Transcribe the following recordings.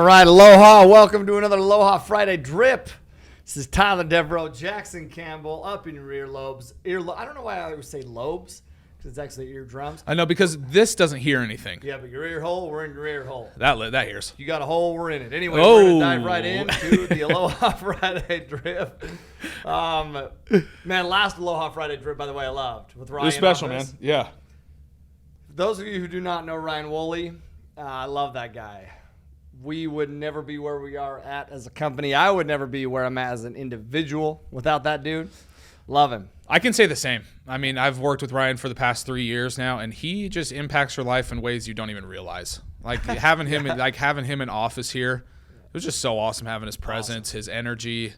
right, Aloha. Welcome to another Aloha Friday Drip. This is Tyler Deveraux, Jackson Campbell, up in your earlobes. I don't know why I always say lobes, because it's actually eardrums. I know, because this doesn't hear anything. Yeah, but your ear hole, we're in your ear hole. That hears. You got a hole, we're in it. Anyway, we're going to dive right into the Aloha Friday Drip. Man, last Aloha Friday Drip, by the way, I loved. With Ryan. It was special, Office. man. Yeah. Those of you who do not know Ryan Wooley, I love that guy. We would never be where we are at as a company. I would never be where I'm at as an individual without that dude. Love him. I can say the same. I mean, I've worked with Ryan for the past 3 years now, and he just impacts your life in ways you don't even realize. Like having him, in office here, it was just so awesome having his presence, his energy,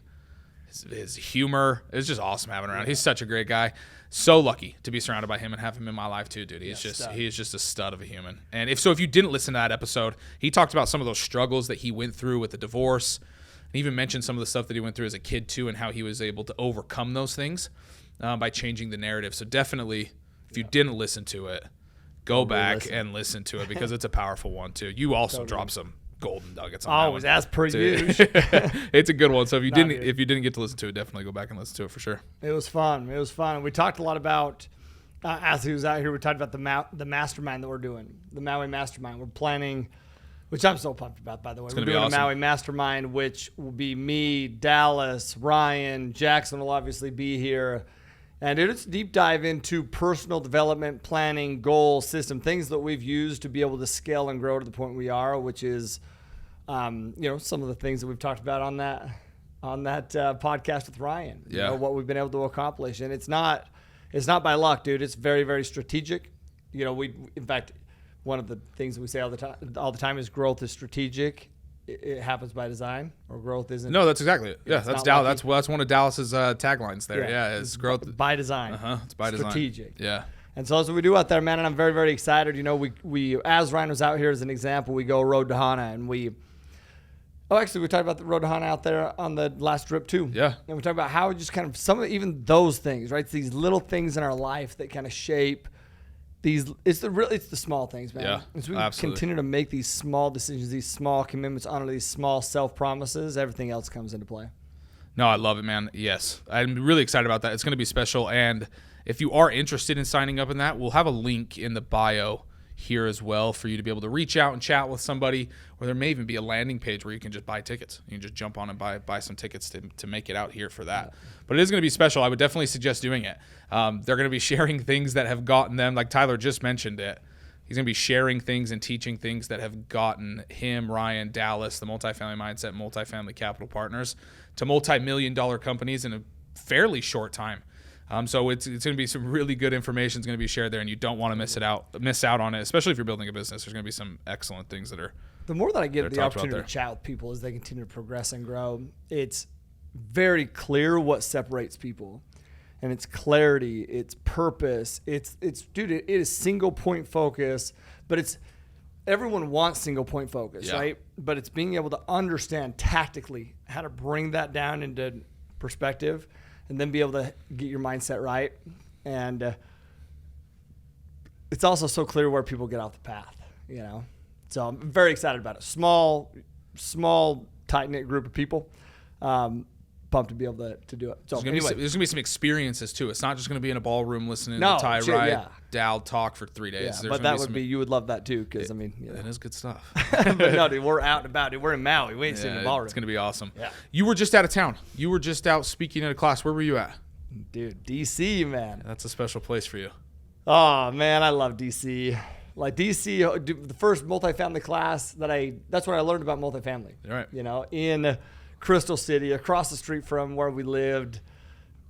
his humor. It was just awesome having him around. He's such a great guy. So lucky to be surrounded by him and have him in my life too, dude. He's just a stud of a human. And if you didn't listen to that episode, he talked about some of those struggles that he went through with the divorce, and even mentioned some of the stuff that he went through as a kid too, and how he was able to overcome those things by changing the narrative. So definitely, if you didn't listen to it, go back and listen to it, because it's a powerful one too. You also dropped some golden nuggets on always, that one. as per usual. It's a good one. So if you didn't get to listen to it, definitely go back and listen to it for sure. It was fun. We talked a lot about, as he was out here, we talked about the mastermind that we're doing, the Maui Mastermind. We're planning, which I'm so pumped about, by the way. We're doing awesome. A Maui Mastermind, which will be me, Dallas, Ryan, Jackson will obviously be here. And it's a deep dive into personal development, planning, goals, system, things that we've used to be able to scale and grow to the point we are, which is, some of the things that we've talked about on that podcast with Ryan. Yeah. What we've been able to accomplish, and it's not by luck, dude. It's very, very strategic. In fact, one of the things that we say all the time is growth is strategic. It happens by design, or growth isn't. No, that's exactly it. Yeah, that's Dallas. That's one of Dallas's taglines there. Yeah, it's growth by design. It's by design. Strategic. Yeah. And so that's what we do out there, man. And I'm very, very excited. We as Ryan was out here as an example, we go road to Hana, and we talked about the road to Hana out there on the last trip too. Yeah. And we talked about how just kind of some of even those things, right? It's these little things in our life that kind of shape these. It's the small things, man. Yeah, As we absolutely. continue to make these small decisions, these small commitments, honor these small self-promises, everything else comes into play. No, I love it, man. Yes. I'm really excited about that. It's going to be special. And if you are interested in signing up in that, we'll have a link in the bio here as well for you to be able to reach out and chat with somebody, or there may even be a landing page where you can just buy tickets. You can just jump on and buy some tickets to make it out here for that. But it is going to be special. I would definitely suggest doing it. They're going to be sharing things that have gotten them, like Tyler just mentioned it. He's going to be sharing things and teaching things that have gotten him, Ryan, Dallas, the Multifamily Mindset, Multifamily Capital Partners to multi-million-dollar companies in a fairly short time. So it's going to be some really good information is going to be shared there, and you don't want to miss out on it, especially if you're building a business. There's going to be some excellent things that are. The more that I get the opportunity to chat with people as they continue to progress and grow, it's very clear what separates people, and it's clarity, it's purpose, it's dude, it is single point focus, but everyone wants single point focus, right? But it's being able to understand tactically how to bring that down into perspective, and then be able to get your mindset right. And it's also so clear where people get off the path, So I'm very excited about it. Small, tight-knit group of people. Pumped to be able to do it. So there's going to be some experiences, too. It's not just going to be in a ballroom listening to Ty Dal talk for 3 days. Yeah, but that would be, you would love that, too, because, It is good stuff. But no, dude, we're out and about. Dude, we're in Maui. We ain't sitting in the ballroom. It's going to be awesome. Yeah. You were just out of town. You were just out speaking at a class. Where were you at? Dude, D.C., man. That's a special place for you. Oh, man, I love D.C. Like D.C., the first multifamily class that's when I learned about multifamily. Right. In Crystal City, across the street from where we lived.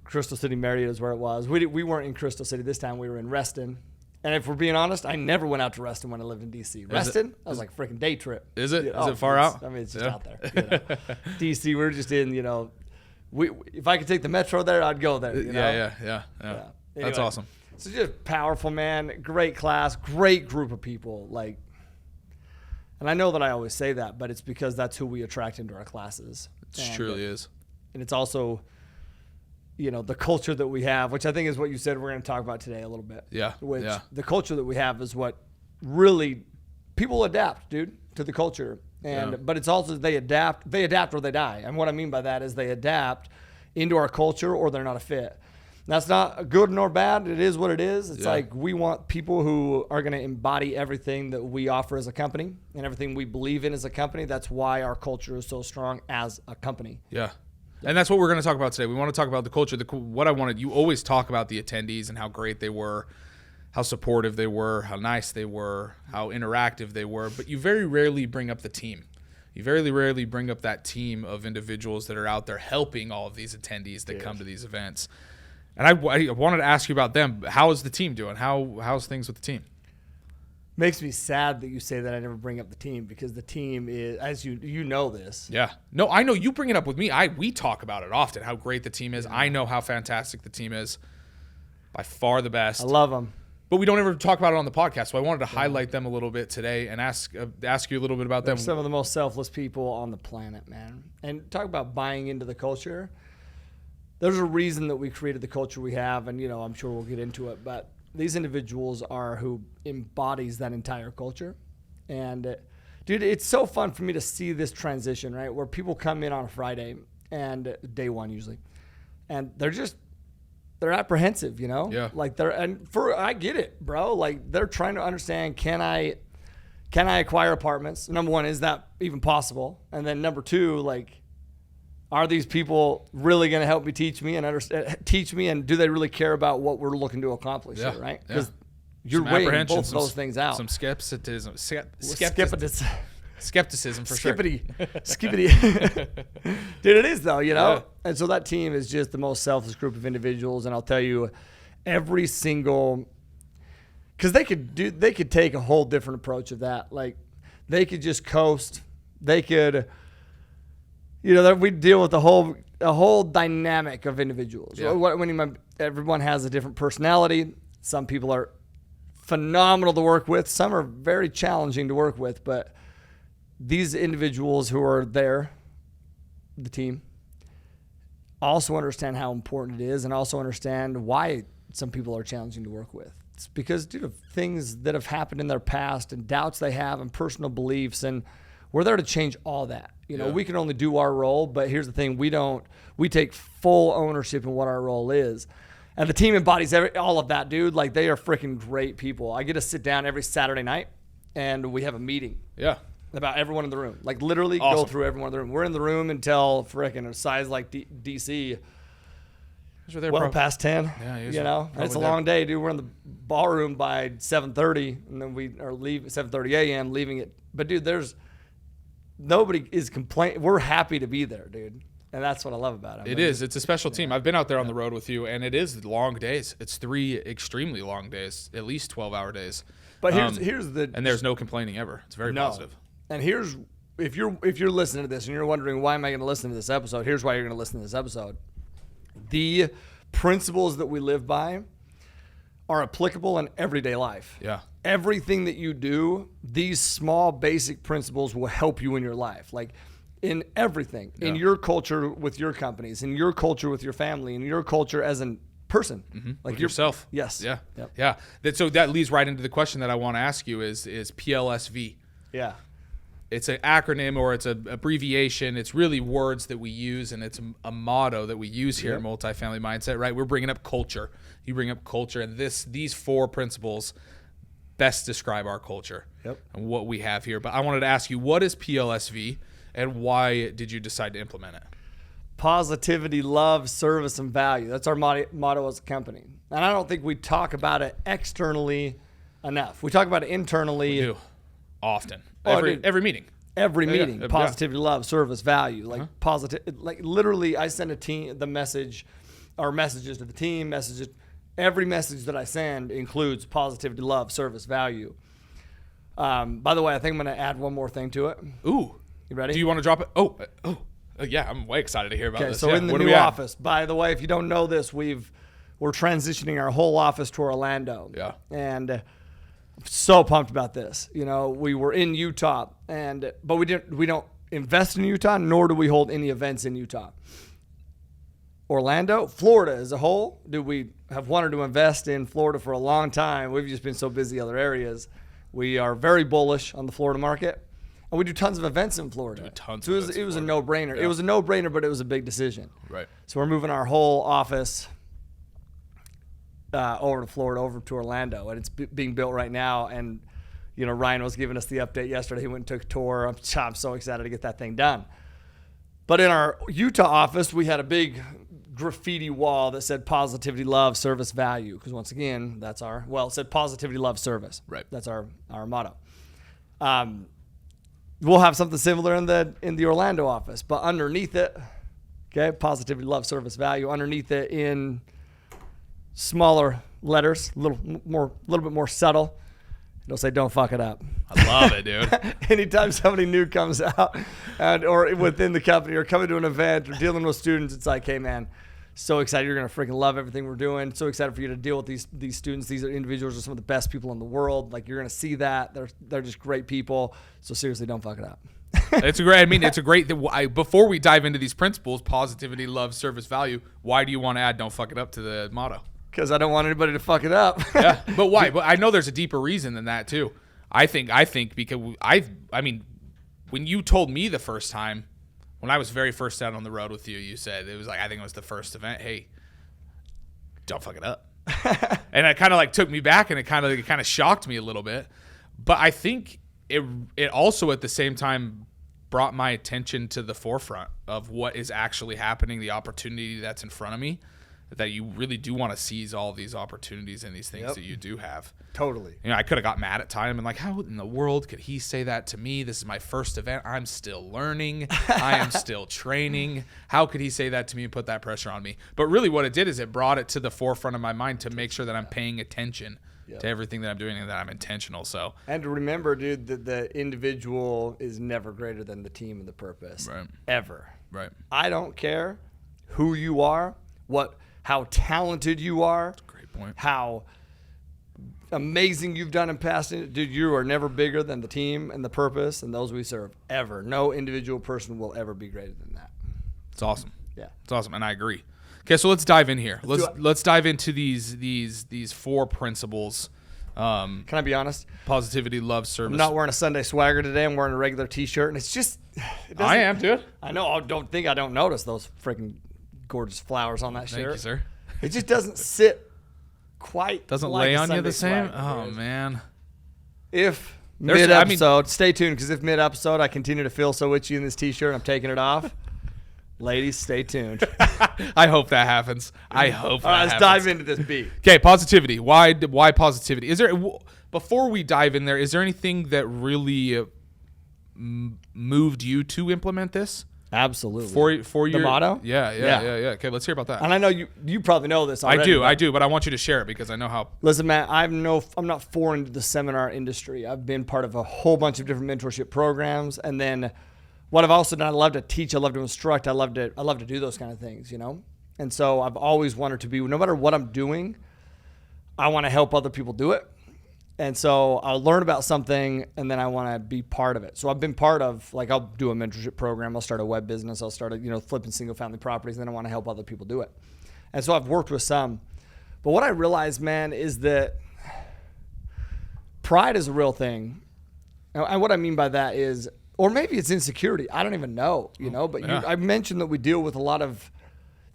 Crystal City Marriott is where it was. We weren't in Crystal City this time. We were in Reston. And if we're being honest, I never went out to Reston when I lived in D.C. Reston, that was like a freaking day trip. Is it? Is it far out? I mean, it's just out there. D.C., we're just in, if I could take the metro there, I'd go there. Yeah. Anyway, that's awesome. So just powerful, man. Great class, great group of people. And I know that I always say that, but it's because that's who we attract into our classes. It truly is. And it's also, the culture that we have, which I think is what you said we're going to talk about today a little bit. Yeah. The culture that we have is what really people adapt, dude, to the culture. But it's also they adapt or they die. And what I mean by that is they adapt into our culture or they're not a fit. That's not good nor bad. It is what it is. It's like we want people who are going to embody everything that we offer as a company and everything we believe in as a company. That's why our culture is so strong as a company. Yeah. And that's what we're going to talk about today. We want to talk about the culture. You always talk about the attendees and how great they were, how supportive they were, how nice they were, how interactive they were. But you very rarely bring up the team. You very rarely bring up that team of individuals that are out there helping all of these attendees that come to these events. And I wanted to ask you about them. How is the team doing? How's things with the team? Makes me sad that you say that I never bring up the team because the team is, as you know this. Yeah. No, I know you bring it up with me. We talk about it often, how great the team is. I know how fantastic the team is. By far the best. I love them. But we don't ever talk about it on the podcast, so I wanted to highlight them a little bit today and ask you a little bit about them. Some of the most selfless people on the planet, man. And talk about buying into the culture. There's a reason that we created the culture we have, and I'm sure we'll get into it. But these individuals are who embodies that entire culture. And dude, it's so fun for me to see this transition, right? Where people come in on a Friday and day one usually, and they're apprehensive, Yeah. Like I get it, bro. Like they're trying to understand, can I acquire apartments? Number one, is that even possible? And then number two, like, are these people really going to help me teach me and do they really care about what we're looking to accomplish here, right? Because you're weighing both of those things out. Some skepticism. Skepticism for Skippity. Dude, it is though, Yeah. And so that team is just the most selfless group of individuals. And I'll tell you, every single, because they could take a whole different approach of that. Like they could just coast. They could, we deal with a whole dynamic of individuals. Yeah. Everyone has a different personality. Some people are phenomenal to work with. Some are very challenging to work with, but these individuals who are there, the team, also understand how important it is and also understand why some people are challenging to work with. It's because due to things that have happened in their past and doubts they have and personal beliefs, and we're there to change all that. We can only do our role, but here's the thing, we take full ownership in what our role is. And the team embodies all of that, dude. Like they are freaking great people. I get to sit down every Saturday night and we have a meeting. Yeah. About everyone in the room. Like literally awesome. Go through everyone in the room. We're in the room until freaking a size like DC. Past 10. Yeah, it's a long day, dude. We're in the ballroom by 7:30, and then we are leaving 7:30 a.m. leaving it. But dude, nobody is complaining. We're happy to be there, dude. And that's what I love about it. It is. It's a special team. I've been out there on the road with you, and it is long days. It's 3 extremely long days, at least 12-hour days. But here's the and there's no complaining ever. It's very positive. And here's if you're listening to this and you're wondering why am I going to listen to this episode, here's why you're going to listen to this episode. The principles that we live by are applicable in everyday life. Yeah. Everything that you do, these small basic principles will help you in your life. Like in everything, in your culture with your companies, in your culture with your family, in your culture as a person. Mm-hmm. Like with yourself. Yes. Yeah. Yep. Yeah. So that leads right into the question that I want to ask you is P.L.S.V. Yeah. It's an acronym or it's an abbreviation. It's really words that we use, and it's a motto that we use here in Multifamily Mindset, right? We're bringing up culture. You bring up culture, and these 4 principles best describe our culture and what we have here. But I wanted to ask you, what is P.L.S.V. and why did you decide to implement it? Positivity, love, service, and value. That's our motto as a company. And I don't think we talk about it externally enough. We talk about it internally. We do. Often. Every meeting. Every meeting. Positivity, love, service, value. Like like literally I send the message or messages to the team, every message that I send includes positivity, love, service, value. By the way, I think I'm going to add one more thing to it. Ooh. You ready? Do you want to drop it? Oh, yeah, I'm way excited to hear about this. So in the new office, by the way, if you don't know this, we're transitioning our whole office to Orlando. Yeah. And I'm so pumped about this. We were in Utah, but we don't invest in Utah, nor do we hold any events in Utah. Orlando, Florida as a whole, we have wanted to invest in Florida for a long time. We've just been so busy other areas. We are very bullish on the Florida market. And we do tons of events in Florida. So it was a no-brainer. Yeah. It was a no-brainer, but it was a big decision. Right. So we're moving our whole office over to Florida, over to Orlando, and it's being built right now. And Ryan was giving us the update yesterday. He went and took a tour. I'm so excited to get that thing done. But in our Utah office, we had a big graffiti wall that said positivity, love, service, value. Because once again, it said positivity, love, service. Right. That's our motto. We'll have something similar in the Orlando office, but underneath it, okay, positivity, love, service, value. Underneath it in smaller letters, a little bit more subtle. It'll say, "Don't fuck it up." I love it, dude. Anytime somebody new comes out, or within the company, or coming to an event, or dealing with students, it's like, "Hey, man, so excited! You're gonna freaking love everything we're doing. So excited for you to deal with these students. These individuals are some of the best people in the world. Like, you're gonna see that they're just great people. So seriously, don't fuck it up." It's a great thing. Before we dive into these principles, positivity, love, service, value. Why do you want to add "Don't fuck it up" to the motto? Because I don't want anybody to fuck it up. Yeah, but why? But I know there's a deeper reason than that too. I think because when you told me the first time, when I was very first out on the road with you, you said it was like, I think it was the first event. Hey, don't fuck it up. And it kind of took me back, and it kind of shocked me a little bit. But I think it also at the same time brought my attention to the forefront of what is actually happening, the opportunity that's in front of me. That you really do want to seize all these opportunities and these things that you do have. Totally. I could have got mad at time and how in the world could he say that to me? This is my first event. I'm still learning. I am still training. How could he say that to me and put that pressure on me? But really what it did is it brought it to the forefront of my mind to make sure that I'm paying attention to everything that I'm doing and that I'm intentional. So, and to remember, dude, that the individual is never greater than the team and the purpose. Right. Ever. Right. I don't care who you are, how talented you are. That's a great point. How amazing you've done in past. Dude, you are never bigger than the team and the purpose and those we serve, ever. No individual person will ever be greater than that. It's awesome. Yeah. It's awesome, and I agree. Okay, so let's dive in here. Let's dive into these 4 principles. Can I be honest? Positivity, love, service. I'm not wearing a Sunday swagger today. I'm wearing a regular T-shirt, and it's just. I am, dude. I know. I don't notice those freaking gorgeous flowers on that shirt. Thank you, sir. It just doesn't sit quite. Doesn't like lay on Sunday you the same. swagger, Oh dude. man. If mid-episode, stay tuned, because if mid-episode I continue to feel so itchy in this T-shirt, I'm taking it off. Ladies, stay tuned. I hope that happens. I hope. All right, let's dive into this beat. Okay, positivity. Why positivity? Is there, before we dive in there, is there anything that really moved you to implement this? Absolutely. For your motto? Yeah. Okay, let's hear about that. And I know you probably know this already. I do, but I want you to share it because I know how. Listen, man, I'm not foreign to the seminar industry. I've been part of a whole bunch of different mentorship programs, and then what I've also done, I love to teach, I love to instruct, I love to do those kind of things, And so I've always wanted to be, no matter what I'm doing, I want to help other people do it. And so I'll learn about something, and then I want to be part of it. So I've been part of, I'll do a mentorship program. I'll start a web business. I'll start flipping single-family properties, and then I want to help other people do it. And so I've worked with some. But what I realized, man, is that pride is a real thing. And what I mean by that is, or maybe it's insecurity. I don't even know, But I mentioned that we deal with a lot of,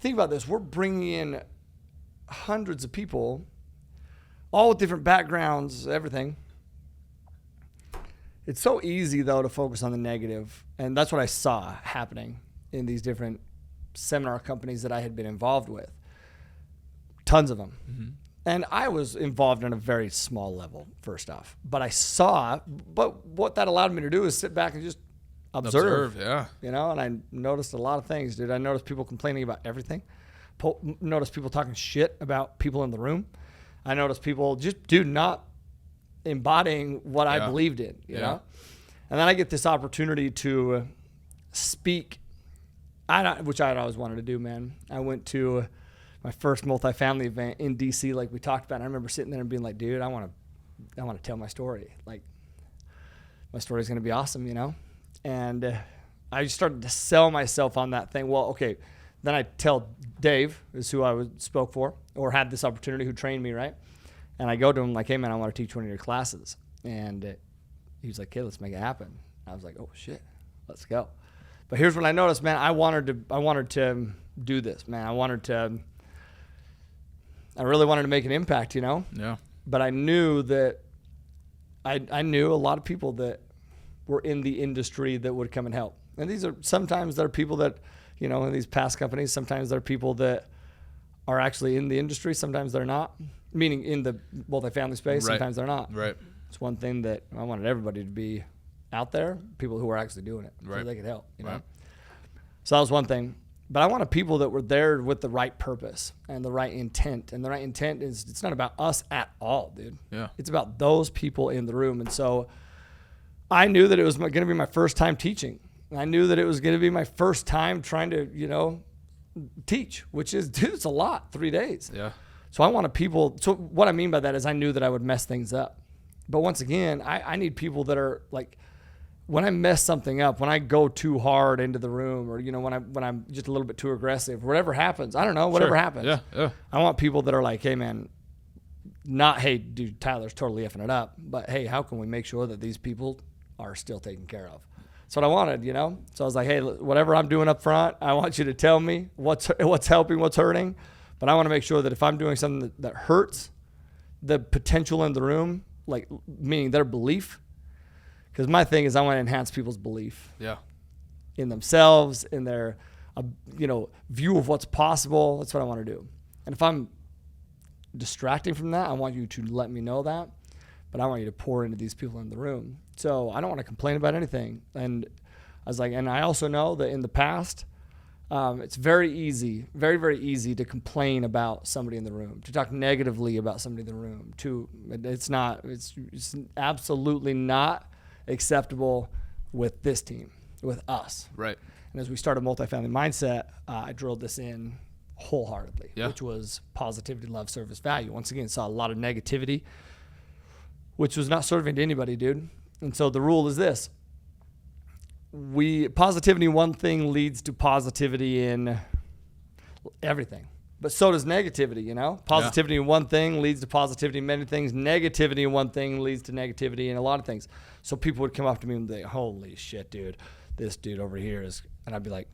think about this. We're bringing in hundreds of people, all with different backgrounds, everything. It's so easy, though, to focus on the negative. And that's what I saw happening in these different seminar companies that I had been involved with. Tons of them. Mm-hmm. And I was involved on a very small level, first off. But what that allowed me to do is sit back and just observe. Yeah. And I noticed a lot of things, dude. I noticed people complaining about everything. Noticed people talking shit about people in the room. I noticed people just, not embodying what I believed in, you know? And then I get this opportunity to speak, which I had always wanted to do, man. I went to my first multifamily event in DC, like we talked about. And I remember sitting there and being like, dude, I want to tell my story. Like, my story's going to be awesome, And I just started to sell myself on that thing. Well, okay. Then I tell Dave, is who I spoke for, or had this opportunity, who trained me, right? And I go to him like, hey, man, I want to teach one of your classes. And he was like, okay, let's make it happen. I was like, oh shit, let's go. But here's what I noticed, man. I wanted to do this, man. I really wanted to make an impact, you know? Yeah. But I knew that I knew a lot of people that were in the industry that would come and help. And sometimes there are people that, you know, in these past companies, sometimes there are people that are actually in the industry, sometimes they're not. Meaning in the multifamily space, Right. sometimes they're not. Right. It's one thing that I wanted everybody to be out there, people who are actually doing it, so Right. they could help, you know? Right. So that was one thing. But I wanted people that were there with the right purpose and the right intent. And the right intent is, it's not about us at all, dude. Yeah. It's about those people in the room. And so I knew that it was going to be my first time teaching. I knew that it was going to be my first time trying to, you know, teach, which is, dude, it's a lot, 3 days. Yeah. So I wanted people, so what I mean by that is I knew that I would mess things up. But once again, I need people that are like, when I mess something up, when I go too hard into the room, or, you know, when I'm just a little bit too aggressive, whatever happens, I don't know, whatever happens. Yeah, yeah. I want people that are like, hey man, not, hey dude, Tyler's totally effing it up, but hey, how can we make sure that these people are still taken care of? That's what I wanted, you know? So I was like, hey, whatever I'm doing up front, I want you to tell me what's helping, what's hurting, but I want to make sure that if I'm doing something that hurts the potential in the room, like meaning their belief, because my thing is I want to enhance people's belief in themselves, in their, you know, view of what's possible. That's what I want to do. And if I'm distracting from that, I want you to let me know that. But I want you to pour into these people in the room. So I don't want to complain about anything. And I was like, and I also know that in the past, it's very easy, very, very easy to complain about somebody in the room, to talk negatively about somebody in the room. It's absolutely not acceptable with this team, with us. Right. And as we started Multifamily Mindset, I drilled this in wholeheartedly, which was positivity, love, service, value. Once again, saw a lot of negativity, which was not serving to anybody, dude. And so the rule is this. Positivity in one thing leads to positivity in everything. But so does negativity, you know? Positivity in one thing leads to positivity in many things. Negativity in one thing leads to negativity in a lot of things. So people would come up to me and be like, holy shit, dude, this dude over here is, and I'd be like,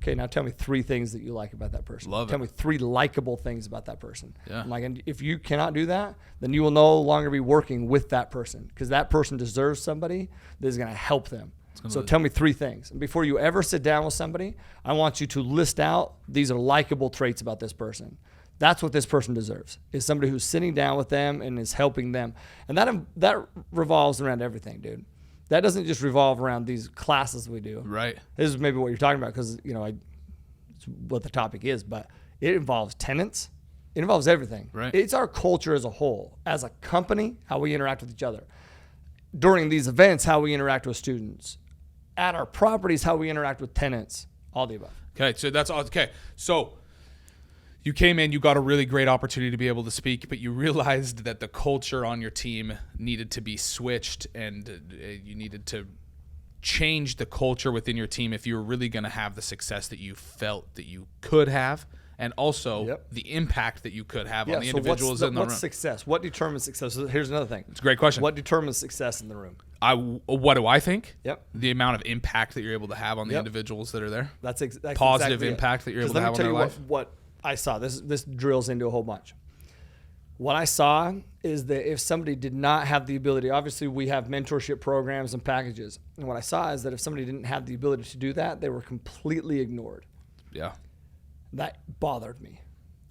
okay, now tell me 3 things that you like about that person. Tell me 3 likable things about that person. Yeah. I'm like, and if you cannot do that, then you will no longer be working with that person, because that person deserves somebody that is going to help them. So tell me 3 things. And before you ever sit down with somebody, I want you to list out, these are likable traits about this person. That's what this person deserves, is somebody who's sitting down with them and is helping them. And that revolves around everything, dude. That doesn't just revolve around these classes we do. Right. This is maybe what you're talking about, because, you know, it's what the topic is, but it involves tenants. It involves everything. Right. It's our culture as a whole. As a company, how we interact with each other. During these events, how we interact with students. At our properties, how we interact with tenants. All the above. Okay, so that's all. Okay, so you came in, you got a really great opportunity to be able to speak, but you realized that the culture on your team needed to be switched, and you needed to change the culture within your team if you were really going to have the success that you felt that you could have, and also the impact that you could have on the individuals in the room. What's success? What determines success? So here's another thing. It's a great question. What determines success in the room? What do I think? Yep. The amount of impact that you're able to have on the individuals that are there. That's positive exactly impact that you're able to have on their life. Let me tell you what I saw. This drills into a whole bunch. What I saw is that if somebody did not have the ability, obviously we have mentorship programs and packages. And what I saw is that if somebody didn't have the ability to do that, they were completely ignored. Yeah. That bothered me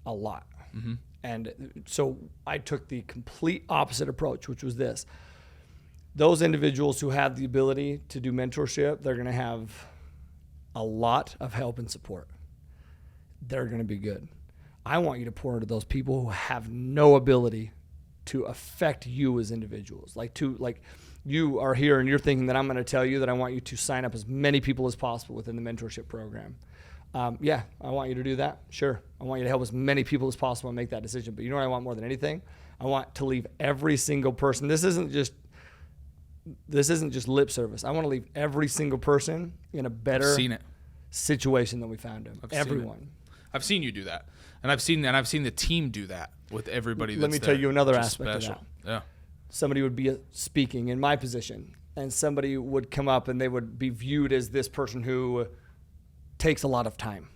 a lot. Mm-hmm. And so I took the complete opposite approach, which was this. Those individuals who have the ability to do mentorship, they're going to have a lot of help and support. They're going to be good. I want you to pour into those people who have no ability to affect you as individuals. Like you are here and you're thinking that I'm going to tell you that I want you to sign up as many people as possible within the mentorship program. I want you to do that. Sure. I want you to help as many people as possible and make that decision. But you know what I want more than anything? I want to leave every single person. This isn't just lip service. I want to leave every single person in a better situation than we found him. Everyone. I've seen you do that. And I've seen the team do that with everybody that's Let me tell you another aspect special. of that. Yeah. somebody would be speaking in my position, and somebody would come up and they would be viewed as this person who takes a lot of time.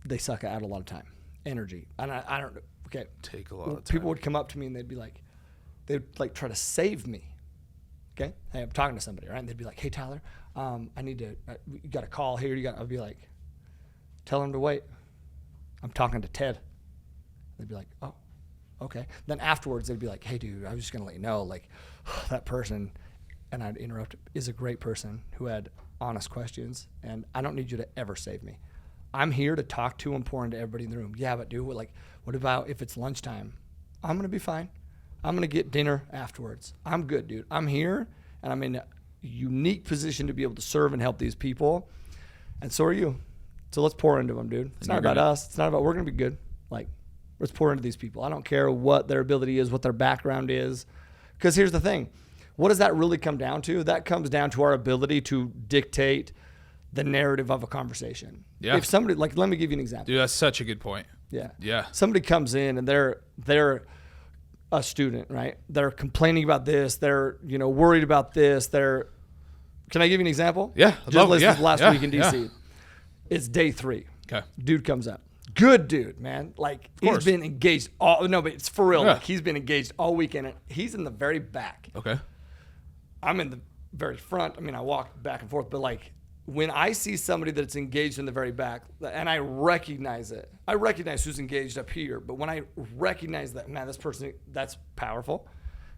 They suck out a lot of time, energy. And I don't, okay. Take a lot of time. People would come up to me and they'd like try to save me. Okay. Hey, I'm talking to somebody, right? And they'd be like, hey, Tyler, I need to, you got a call here. I'd be like, tell them to wait. I'm talking to Ted. They'd be like, oh, okay. Then afterwards they'd be like, hey dude, I was just going to let you know, like that person, and I'd interrupt, is a great person who had honest questions, and I don't need you to ever save me. I'm here to talk to and pour into everybody in the room. Yeah, but dude, what about if it's lunchtime? I'm going to be fine. I'm going to get dinner afterwards. I'm good, dude. I'm here, and I'm in a unique position to be able to serve and help these people, and so are you. So let's pour into them, dude. It's not about us. It's not about, we're going to be good. Like, let's pour into these people. I don't care what their ability is, what their background is, because here's the thing. What does that really come down to? That comes down to our ability to dictate the narrative of a conversation. Yeah. If somebody, like, let me give you an example. Dude, that's such a good point. Yeah. Yeah. Somebody comes in and they're a student, right? They're complaining about this. They're, worried about this. Can I give you an example? Yeah. Last week in DC. Yeah. It's day 3. Okay. Dude comes up. Good dude, man. Like, he's been engaged but it's for real. Yeah. Like, he's been engaged all weekend. He's in the very back. Okay. I'm in the very front. I mean, I walk back and forth, but like, when I see somebody that's engaged in the very back, and I recognize who's engaged up here, but when I recognize that, man, this person, that's powerful,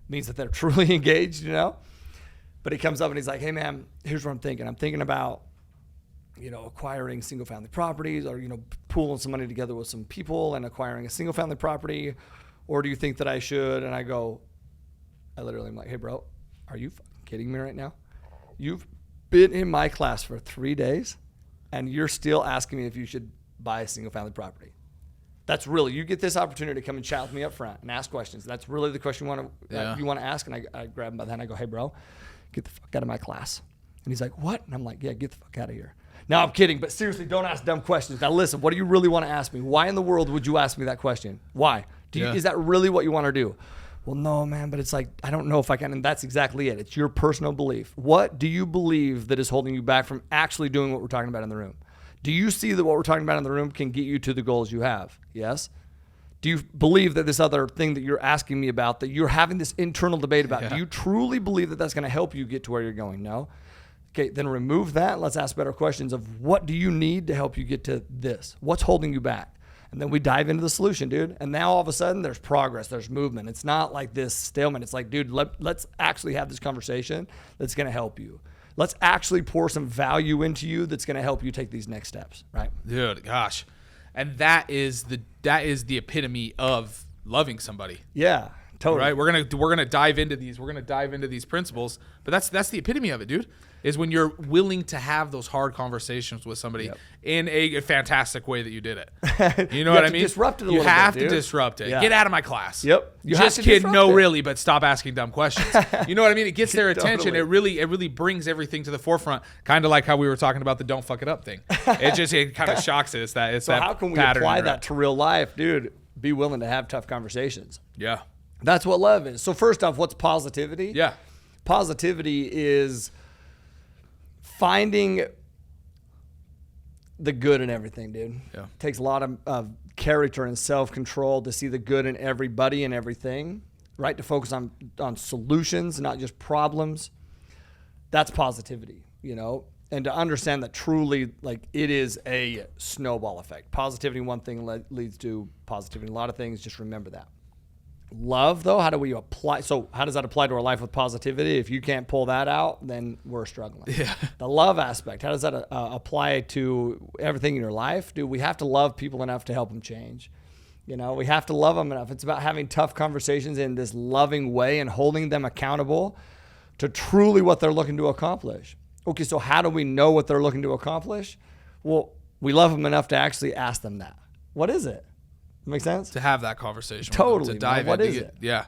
means that they're truly engaged, But he comes up and he's like, hey, man, here's what I'm thinking. I'm thinking about, acquiring single-family properties, or, pooling some money together with some people and acquiring a single-family property, or do you think that I should? And I literally am like, hey, bro, are you fucking kidding me right now? You've been in my class for 3 days, and you're still asking me if you should buy a single-family property. That's really, you get this opportunity to come and chat with me up front and ask questions. That's really the question you want to ask. And I grab him by the hand. I go, hey, bro, get the fuck out of my class. And he's like, what? And I'm like, yeah, get the fuck out of here. Now, I'm kidding, but seriously, don't ask dumb questions. Now, listen, what do you really want to ask me? Why in the world would you ask me that question? Why? Is that really what you want to do? Well, no, man, but it's like, I don't know if I can. And that's exactly it. It's your personal belief. What do you believe that is holding you back from actually doing what we're talking about in the room? Do you see that what we're talking about in the room can get you to the goals you have? Yes. Do you believe that this other thing that you're asking me about, that you're having this internal debate about, do you truly believe that that's going to help you get to where you're going? No. Okay, then remove that. Let's ask better questions of, what do you need to help you get to this? What's holding you back? And then we dive into the solution, dude. And now all of a sudden there's progress, there's movement. It's not like this stalemate. It's like, dude, let's actually have this conversation that's going to help you. Let's actually pour some value into you that's going to help you take these next steps, right? Dude, gosh. And that is the epitome of loving somebody. Yeah, totally. Right? We're going to dive into these. We're going to dive into these principles, but that's the epitome of it, dude. Is when you're willing to have those hard conversations with somebody in a fantastic way that you did it. You know what I mean? Disrupt it a you little have bit, to dude. Disrupt it. Yeah. Get out of my class. Yep. Just kidding. No, really, but stop asking dumb questions. You know what I mean? It gets their attention. Totally. It really brings everything to the forefront. Kind of like how we were talking about the don't fuck it up thing. It kind of shocks it. It's that how can we pattern apply that to real life, dude? Be willing to have tough conversations. Yeah. That's what love is. So first off, what's positivity? Yeah. Positivity is finding the good in everything, dude. Yeah. It takes a lot of character and self-control to see the good in everybody and everything, right? To focus on solutions, not just problems. That's positivity, and to understand that truly, like, it is a snowball effect. Positivity, one thing leads to positivity. A lot of things, just remember that. Love, though, how do we apply? So how does that apply to our life with positivity? If you can't pull that out, then we're struggling. Yeah. The love aspect, how does that apply to everything in your life? Do we have to love people enough to help them change? We have to love them enough. It's about having tough conversations in this loving way and holding them accountable to truly what they're looking to accomplish. Okay, so how do we know what they're looking to accomplish? Well, we love them enough to actually ask them that. What is it? Make sense? To have that conversation. Totally. To dive what is it. it? Yeah.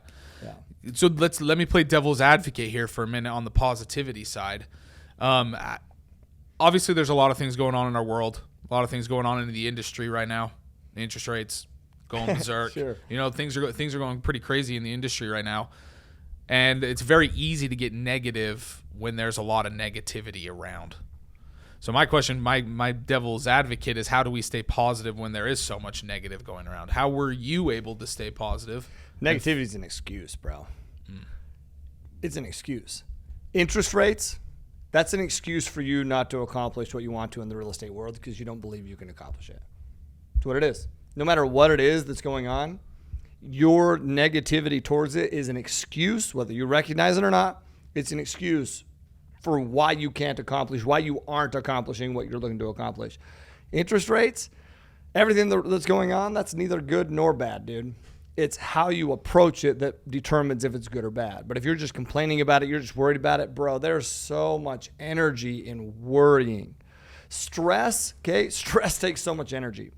So let me play devil's advocate here for a minute on the positivity side. Obviously, there's a lot of things going on in our world. A lot of things going on in the industry right now. Interest rates, going berserk. Sure. You know, things are going pretty crazy in the industry right now. And it's very easy to get negative when there's a lot of negativity around. So my question, my devil's advocate is, how do we stay positive when there is so much negative going around? How were you able to stay positive? Negativity is an excuse, bro. It's an excuse. Interest rates, that's an excuse for you not to accomplish what you want to in the real estate world because you don't believe you can accomplish it. That's what it is. No matter what it is that's going on, your negativity towards it is an excuse, whether you recognize it or not. It's an excuse for why you can't accomplish, why you aren't accomplishing what you're looking to accomplish. Interest rates, everything that's going on, that's neither good nor bad, dude. It's how you approach it that determines if it's good or bad. But if you're just complaining about it, you're just worried about it, bro, there's so much energy in worrying. Stress, okay? Stress takes so much energy.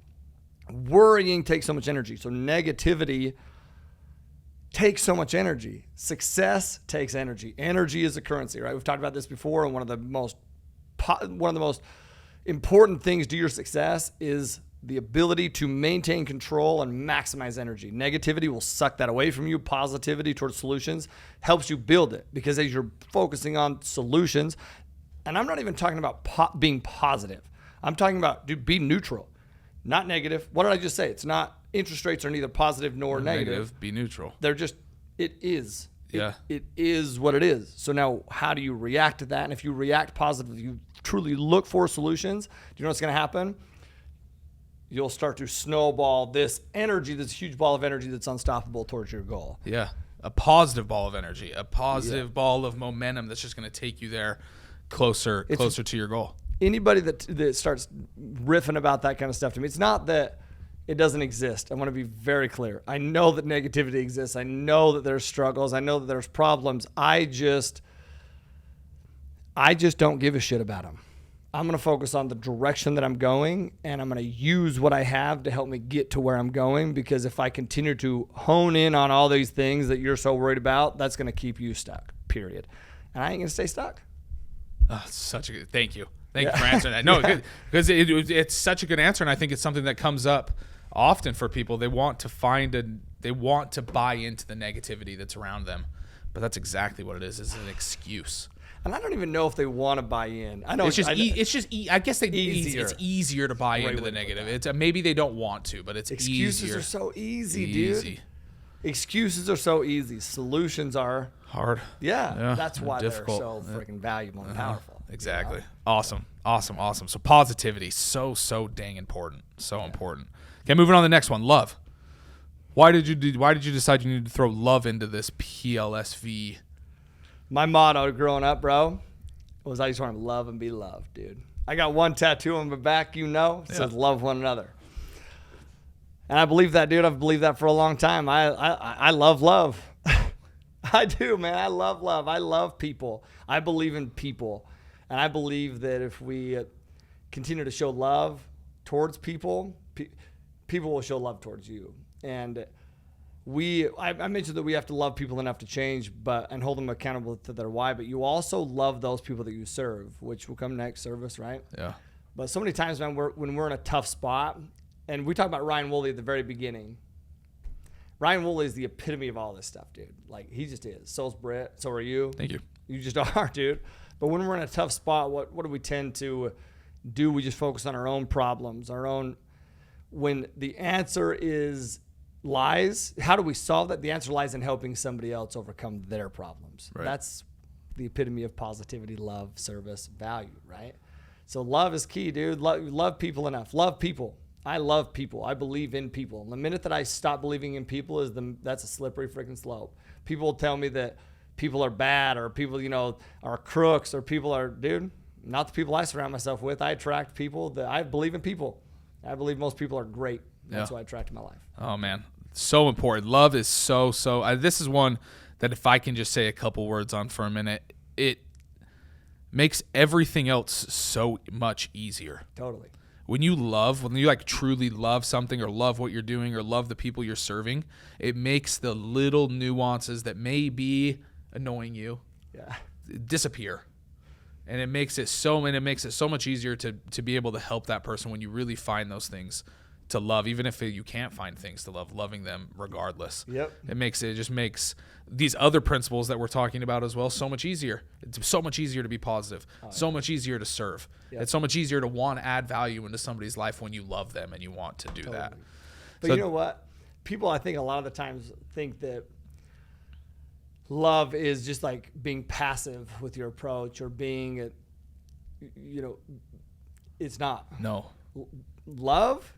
Worrying takes so much energy. So negativity takes so much energy. Success takes energy. Energy is a currency, right? We've talked about this before, and one of the most important things to your success is the ability to maintain control and maximize energy. Negativity will suck that away from you. Positivity towards solutions helps you build it, because as you're focusing on solutions, and I'm not even talking about being positive. I'm talking about, dude, be neutral, not negative. What did I just say? It's not, interest rates are neither positive nor negative. Be neutral. They're just, it is. Yeah. It is what it is. So now how do you react to that? And if you react positively, you truly look for solutions, do you know what's going to happen? You'll start to snowball this energy, this huge ball of energy that's unstoppable towards your goal. Yeah. A positive ball of energy, a positive ball of momentum that's just going to take you there closer to your goal. Anybody that starts riffing about that kind of stuff to me, it's not that it doesn't exist. I want to be very clear. I know that negativity exists. I know that there's struggles. I know that there's problems. I just don't give a shit about them. I'm going to focus on the direction that I'm going, and I'm going to use what I have to help me get to where I'm going, because if I continue to hone in on all these things that you're so worried about, that's going to keep you stuck, period. And I ain't going to stay stuck. Oh, thank you. Thank you for answering that. No, because it's such a good answer, and I think it's something that comes up often for people. They want to buy into the negativity that's around them, but that's exactly what it is. It's an excuse. And I don't even know if they want to buy in. I know I guess it's easier to buy into the negative. It's maybe they don't want to, but it's excuses easier. Are so easy, dude. Excuses are so easy. Solutions are hard. Yeah, that's why difficult. They're so freaking valuable and powerful. Exactly. You know? Awesome. So positivity, so dang important. So important. Okay, moving on to the next one. Love. Why did you decide you needed to throw love into this P.L.S.V? My motto growing up, bro, was I just want to love and be loved, dude. I got one tattoo on my back, it says love one another. And I believe that, dude. I've believed that for a long time. I love love. I do, man. I love love. I love people. I believe in people. And I believe that if we continue to show love towards people, people will show love towards you. And I mentioned that we have to love people enough to change, and hold them accountable to their why. But you also love those people that you serve, which will come next, service, right? Yeah. But so many times, man, when we're in a tough spot, and we talked about Ryan Wooley at the very beginning. Ryan Wooley is the epitome of all this stuff, dude. Like, he just is. So's Britt. So are you. Thank you. You just are, dude. But when we're in a tough spot, what do we tend to do? We just focus on our own problems, when the answer lies, how do we solve that? The answer lies in helping somebody else overcome their problems. Right. That's the epitome of positivity, love, service, value, right? So love is key, dude. Love people enough. Love people. I love people. I believe in people. And the minute that I stop believing in people that's a slippery freaking slope. People will tell me that people are bad, or people, are crooks, or people are, dude, not the people I surround myself with. I attract people that I believe in people. I believe most people are great. That's what I attract in my life. Oh, man. So important. Love is so this is one that if I can just say a couple words on for a minute, it makes everything else so much easier. Totally. When you like truly love something, or love what you're doing, or love the people you're serving, it makes the little nuances that may be annoying you disappear. And it makes it so much easier to be able to help that person when you really find those things to love, even if you can't find things to love, loving them regardless. Yep. It just makes these other principles that we're talking about as well so much easier. It's so much easier to be positive, so much easier to serve. Yep. It's so much easier to want to add value into somebody's life when you love them and you want to do that. But you know what? People, I think a lot of the times think that love is just like being passive with your approach or being, it's not. No. Love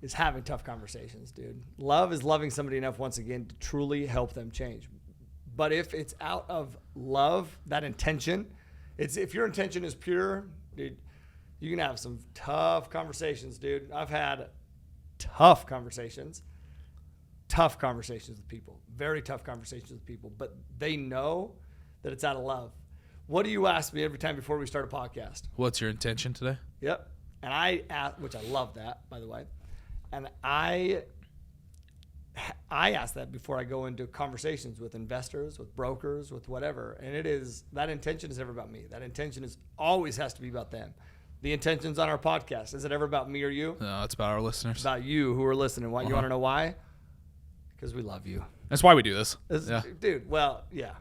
is having tough conversations, dude. Love is loving somebody enough, once again, to truly help them change. But if it's out of love, that intention, if your intention is pure, dude, you can have some tough conversations, dude. I've had tough conversations with people, very tough conversations with people, but they know that it's out of love. What do you ask me every time before we start a podcast? What's your intention today? Yep. And I ask, which I love that, by the way. And I ask that before I go into conversations with investors, with brokers, with whatever. And that intention is never about me. That intention always has to be about them. The intention's on our podcast. Is it ever about me or you? No, it's about our listeners. It's about you who are listening. Why? You want to know why? Because we love you. That's why we do this. Yeah. Dude, well, yeah.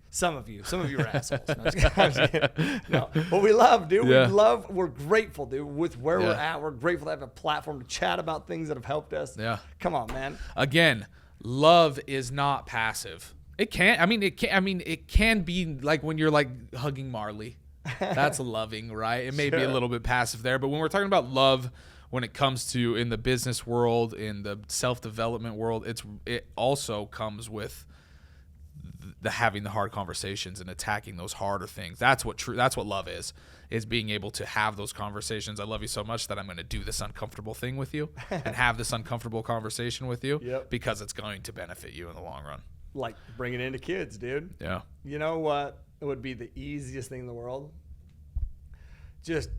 Some of you are assholes. No, I'm just kidding. No, but we love, dude. Yeah. We're grateful, dude, with where we're at. We're grateful to have a platform to chat about things that have helped us. Yeah. Come on, man. Again, love is not passive. It can be like when you're like hugging Marley. That's loving, right? It may be a little bit passive there, but when we're talking about love, when it comes to in the business world, in the self-development world, it also comes with having the hard conversations and attacking those harder things. That's what love is being able to have those conversations. I love you so much that I'm going to do this uncomfortable thing with you and have this uncomfortable conversation with you because it's going to benefit you in the long run. Like bringing it into kids, dude. Yeah. You know what would be the easiest thing in the world? Just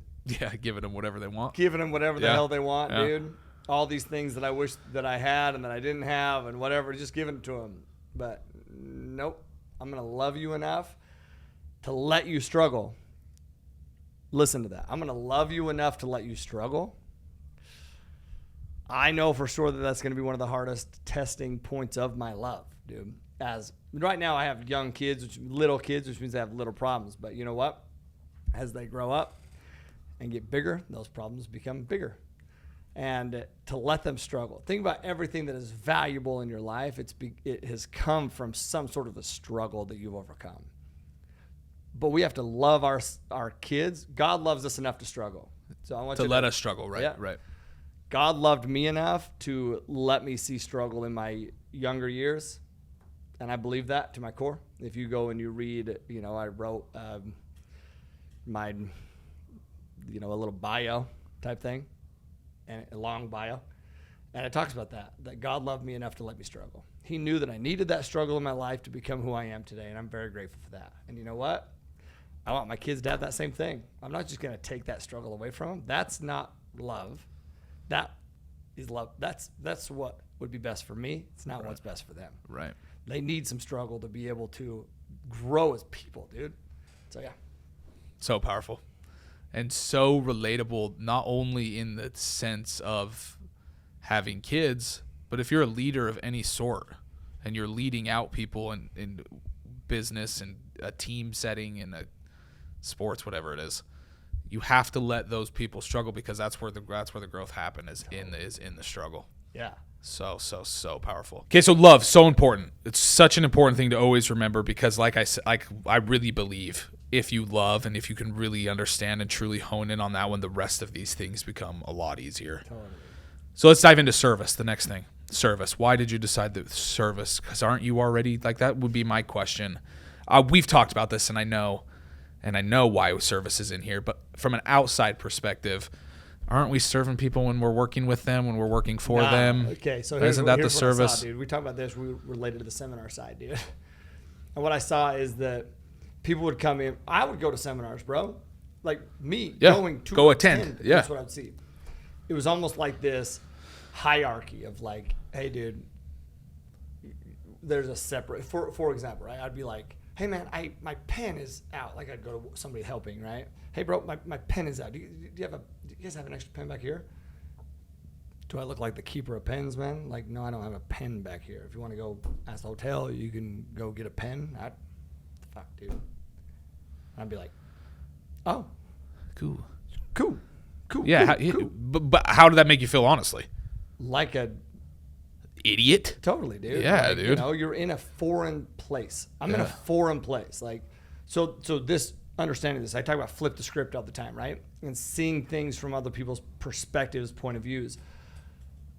giving them whatever they want. Giving them whatever the hell they want, dude. All these things that I wish that I had and that I didn't have and whatever, just giving it to them. But nope. I'm going to love you enough to let you struggle. Listen to that. I'm going to love you enough to let you struggle. I know for sure that that's going to be one of the hardest testing points of my love, dude. As right now I have young kids, little kids, which means they have little problems. But you know what? As they grow up and get bigger, those problems become bigger. And to let them struggle. Think about everything that is valuable in your life. It has come from some sort of a struggle that you've overcome. But we have to love our kids. God loves us enough to struggle. So I want to let us struggle, right? Yeah. Right. God loved me enough to let me see struggle in my younger years. And I believe that to my core. If you go and you read, I wrote a little bio type thing. And a long bio, and it talks about that God loved me enough to let me struggle. He knew that I needed that struggle in my life to become who I am today, and I'm very grateful for that. And you know what? I want my kids to have that same thing. I'm not just going to take that struggle away from them. That's not love. That is love. That's what would be best for me. It's not what's best for them. Right. They need some struggle to be able to grow as people, dude. So, yeah. So powerful. And so relatable, not only in the sense of having kids, but if you're a leader of any sort and you're leading out people in business and a team setting and a sports, whatever it is, you have to let those people struggle because that's where the growth happens is in the struggle. Yeah. So powerful. Okay, so love, so important. It's such an important thing to always remember because like I said, I really believe if you love and if you can really understand and truly hone in on that one, the rest of these things become a lot easier. Totally. So let's dive into service, the next thing. Service. Why did you decide that service? Because aren't you already, like that would be my question. We've talked about this and I know why service is in here, but from an outside perspective, aren't we serving people when we're working with them, when we're working for them? Okay, so isn't that the service? I saw, dude. We talked about this. We related to the seminar side, dude. And what I saw is that people would come in. I would go to seminars, bro. Like me going to go attend. Yeah, that's what I'd see. It was almost like this hierarchy of like, hey, dude, there's a separate. For example, right? I'd be like, hey, man, my pen is out. Like I'd go to somebody helping, right? Hey, bro, my pen is out. Do you guys have an extra pen back here? Do I look like the keeper of pens, man? Like, no, I don't have a pen back here. If you want to go ask the hotel, you can go get a pen. Fuck, dude. I'd be like, oh. Cool. Yeah. Cool. But how did that make you feel, honestly? Like a idiot? Totally, dude. Yeah, like, dude. You know, you're in a foreign place. I'm in a foreign place. Like, so this, understanding this, I talk about flip the script all the time, right? And seeing things from other people's perspectives, point of views.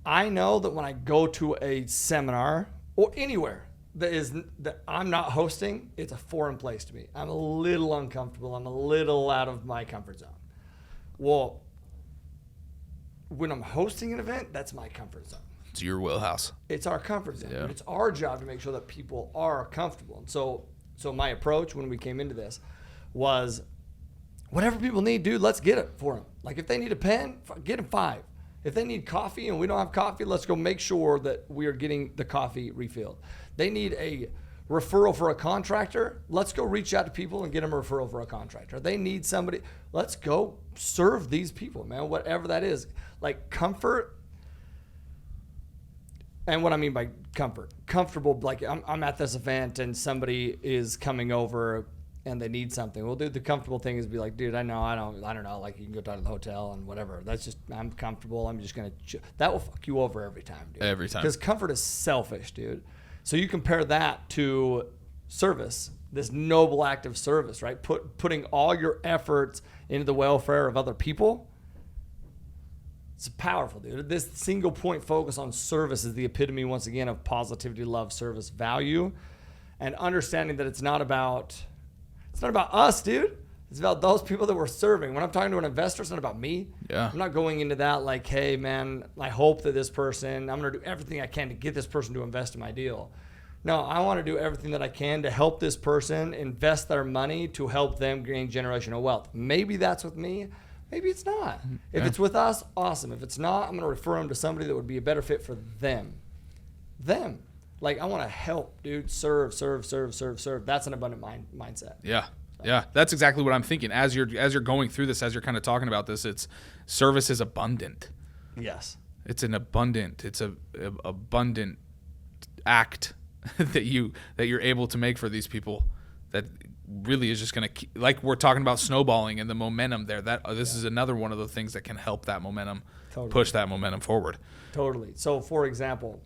I know that when I go to a seminar or anywhere that I'm not hosting, it's a foreign place to me. I'm a little uncomfortable. I'm a little out of my comfort zone. Well, when I'm hosting an event, that's my comfort zone. It's your wheelhouse. It's our comfort zone. Yeah. It's our job to make sure that people are comfortable. And so my approach when we came into this was, whatever people need, dude, let's get it for them. Like, if they need a pen, get them 5. If they need coffee and we don't have coffee, let's go make sure that we are getting the coffee refilled. They need a referral for a contractor. Let's go reach out to people and get them a referral for a contractor. They need somebody. Let's go serve these people, man, whatever that is. Like, comfort. And what I mean by comfortable, like I'm at this event and somebody is coming over and they need something. Well, dude, the comfortable thing is be like, dude, I don't know. Like, you can go down to the hotel and whatever. That's just, I'm comfortable. I'm just going to, that will fuck you over every time, dude. Every time. Because comfort is selfish, dude. So you compare that to service, this noble act of service, right? Putting all your efforts into the welfare of other people. It's powerful, dude. This single point focus on service is the epitome, once again, of positivity, love, service, value, and understanding that it's not about us, dude. It's about those people that we're serving. When I'm talking to an investor, it's not about me. Yeah. I'm not going into that like, hey, man, I hope that this person, I'm going to do everything I can to get this person to invest in my deal. No, I want to do everything that I can to help this person invest their money to help them gain generational wealth. Maybe that's with me. Maybe it's not. If it's with us, awesome. If it's not, I'm going to refer them to somebody that would be a better fit for them. Like, I want to help, dude. Serve. That's an abundant mindset. Yeah. Yeah. That's exactly what I'm thinking. As you're going through this, as you're kind of talking about this, it's service is abundant. Yes. It's an abundant act that you're able to make for these people that really is just going to, like we're talking about snowballing and the momentum there. This is another one of the things that can help that momentum, push that momentum forward. Totally. So, for example,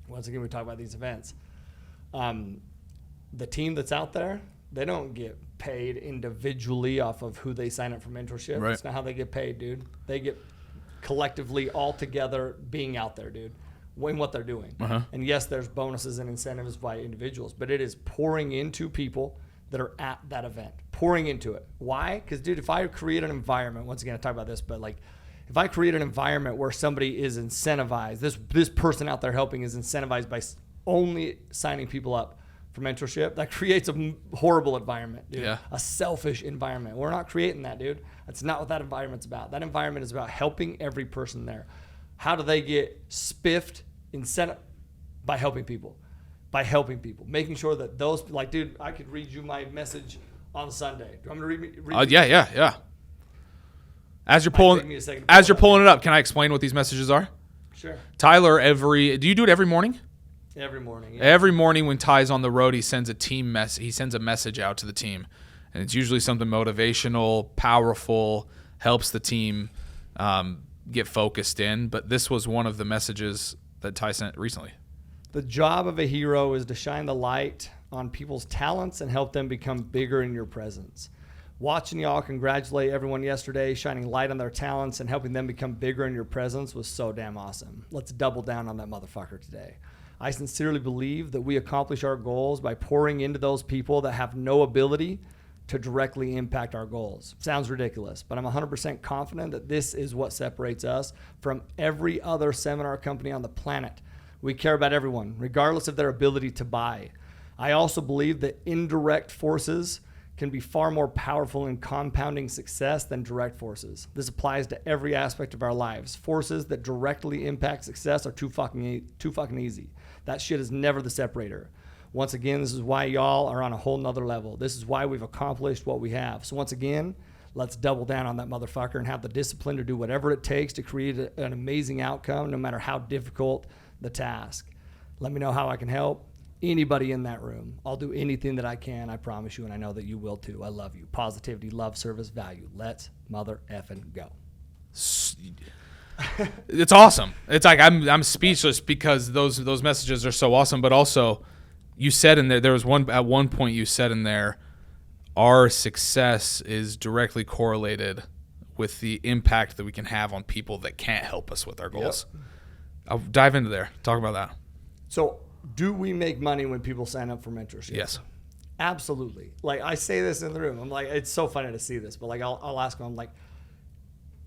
once again, we talk about these events. The team that's out there, they don't get paid individually off of who they sign up for mentorship. Right. It's not how they get paid, dude. They get collectively all together being out there, dude, in what they're doing. Uh-huh. And yes, there's bonuses and incentives by individuals, but it is pouring into people that are at that event, pouring into it. Why? Because, dude, if I create an environment, once again, I talk about this, but like, if I create an environment where somebody is incentivized, this person out there helping is incentivized by only signing people up for mentorship, that creates a horrible environment, dude. Yeah. A selfish environment. We're not creating that, dude. That's not what that environment's about. That environment is about helping every person there. How do they get spiffed incentive? By helping people. Making sure that those, like, dude, I could read you my message on Sunday. Do you want me to read Yeah. As you're pulling it up, can I explain what these messages are? Sure. Tyler, do you do it every morning? Every morning. Yeah. Every morning when Ty's on the road, he sends a message out to the team, and it's usually something motivational, powerful, helps the team get focused in. But this was one of the messages that Ty sent recently. The job of a hero is to shine the light on people's talents and help them become bigger in your presence. Watching y'all congratulate everyone yesterday, shining light on their talents and helping them become bigger in your presence was so damn awesome. Let's double down on that motherfucker today. I sincerely believe that we accomplish our goals by pouring into those people that have no ability to directly impact our goals. Sounds ridiculous, but I'm 100% confident that this is what separates us from every other seminar company on the planet. We care about everyone, regardless of their ability to buy. I also believe that indirect forces can be far more powerful in compounding success than direct forces. This applies to every aspect of our lives. Forces that directly impact success are too fucking easy. That shit is never the separator. Once again, this is why y'all are on a whole nother level. This is why we've accomplished what we have. So once again, Let's double down on that motherfucker and have the discipline to do whatever it takes to create an amazing outcome, no matter how difficult the task. Let me know how I can help. Anybody in that room, I'll do anything that I can, I promise you, and I know that you will too. I love you. Positivity, love, service, value. Let's mother effing go. It's awesome. It's like I'm speechless because those messages are so awesome. But also, you said in there was at one point you said in there, our success is directly correlated with the impact that we can have on people that can't help us with our goals. Yep. I'll dive into there. Talk about that. So, do we make money when people sign up for mentorship? Yes. Absolutely. Like, I say this in the room. I'm like, it's so funny to see this, but like, I'll ask them, I'm like,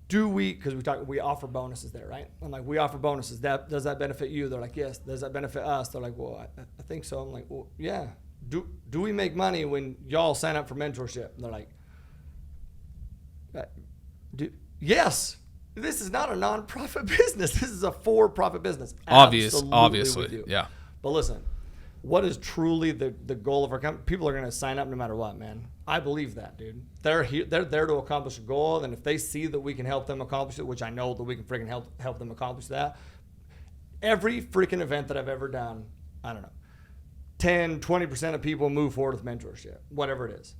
do we, because we offer bonuses there, right? I'm like, we offer bonuses. Does that benefit you? They're like, yes. Does that benefit us? They're like, well, I think so. I'm like, well, yeah. Do we make money when y'all sign up for mentorship? And they're like, yes. This is not a non-profit business. This is a for-profit business. Obviously, yeah. But listen, what is truly the goal of our company? People are going to sign up no matter what, man. I believe that, dude. They're there to accomplish a goal, and if they see that we can help them accomplish it, which I know that we can freaking help them accomplish that. Every freaking event that I've ever done, I don't know, 10, 20% of people move forward with mentorship, whatever it is.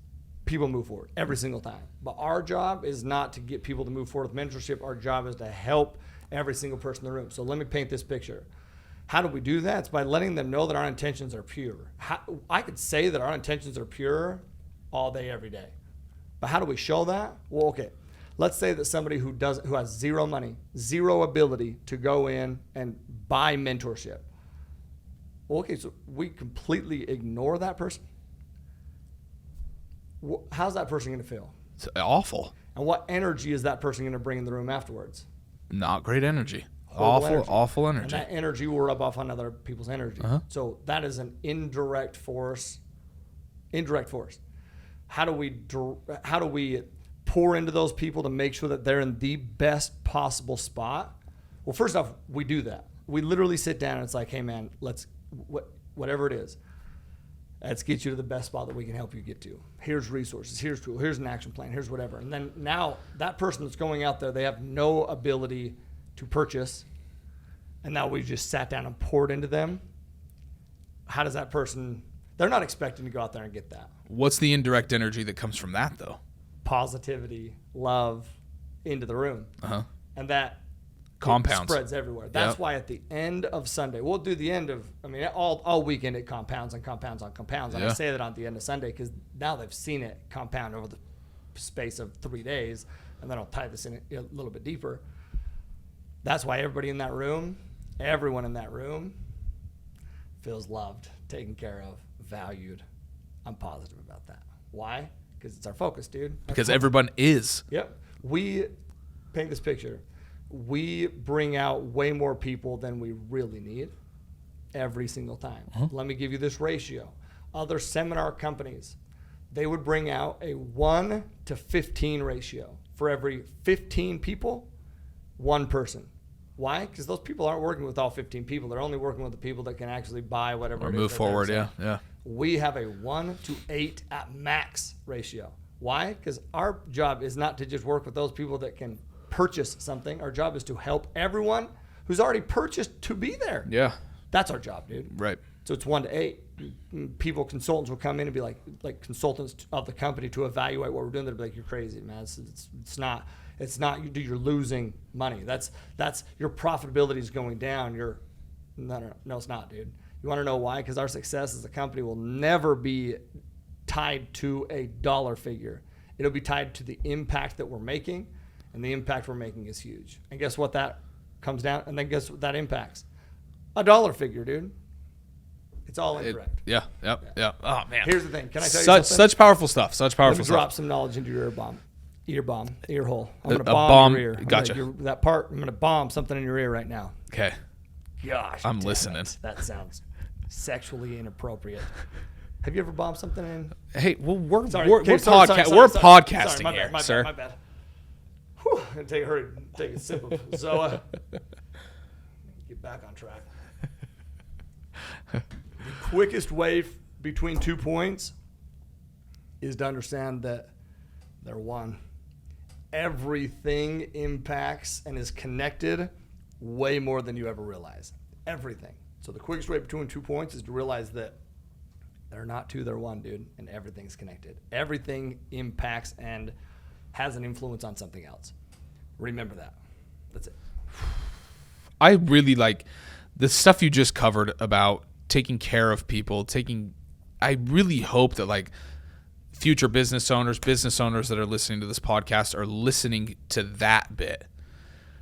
People move forward every single time. But our job is not to get people to move forward with mentorship. Our job is to help every single person in the room. So let me paint this picture. How do we do that? It's by letting them know that our intentions are pure. I could say that our intentions are pure all day, every day. But how do we show that? Well, okay. Let's say that somebody who has zero money, zero ability to go in and buy mentorship. Well, okay, so we completely ignore that person. How's that person going to feel? It's awful. And what energy is that person going to bring in the room afterwards? Not great energy. Awful energy. And that energy will rub off on other people's energy. Uh-huh. So that is an indirect force. How do we pour into those people to make sure that they're in the best possible spot? Well, first off, we do that. We literally sit down and it's like, hey man, whatever it is, let's get you to the best spot that we can help you get to. Here's resources, here's tools, here's an action plan, here's whatever. And then now that person that's going out there, they have no ability to purchase. And now we just sat down and poured into them. How does that person, they're not expecting to go out there and get that. What's the indirect energy that comes from that though? Positivity, love into the room. Uh-huh. And that compounds. Spreads everywhere. That's why at the end of Sunday, we'll do the end of, all weekend it compounds and compounds on compounds. And I say that on the end of Sunday because now they've seen it compound over the space of 3 days. And then I'll tie this in a little bit deeper. That's why everybody in that room, everyone in that room feels loved, taken care of, valued. I'm positive about that. Why? Because it's our focus, dude. Because everyone is. Yep. We paint this picture. We bring out way more people than we really need every single time. Uh-huh. Let me give you this ratio. Other seminar companies, they would bring out a 1 to 15 ratio. For every 15 people, one person. Why? Because those people aren't working with all 15 people. They're only working with the people that can actually buy whatever. Or move forward, yeah. We have a 1 to 8 at max ratio. Why? Because our job is not to just work with those people that can purchase something. Our job is to help everyone who's already purchased to be there. Yeah. That's our job, dude. Right. So it's 1 to 8. Consultants will come in and be like consultants of the company to evaluate what we're doing. They'll be like, you're crazy, man. It's not, you're losing money. That's your profitability is going down. No, it's not, dude. You want to know why? Because our success as a company will never be tied to a dollar figure. It'll be tied to the impact that we're making, and the impact we're making is huge. And guess what that comes down? And then guess what that impacts? A dollar figure, dude. It's all indirect. Yeah. Oh man. Here's the thing. Can I tell you something? Such powerful stuff. Let me drop some knowledge into your ear hole. I'm gonna bomb your ear. Gotcha. I'm gonna bomb something in your ear right now. Okay. Gosh. I'm listening. That sounds sexually inappropriate. Have you ever bombed something in? Hey, well, we're podcasting here, sir. My bad. Whew. I'm gonna take a sip of Zoa. Get back on track. The quickest way between 2 points is to understand that they're one. everything impacts and is connected way more than you ever realize. Everything. So the quickest way between 2 points is to realize that they're not two, they're one, dude, and everything's connected. Everything impacts and has an influence on something else. Remember that. That's it. I really like the stuff you just covered about taking care of people, I really hope that like future business owners that are listening to this podcast are listening to that bit,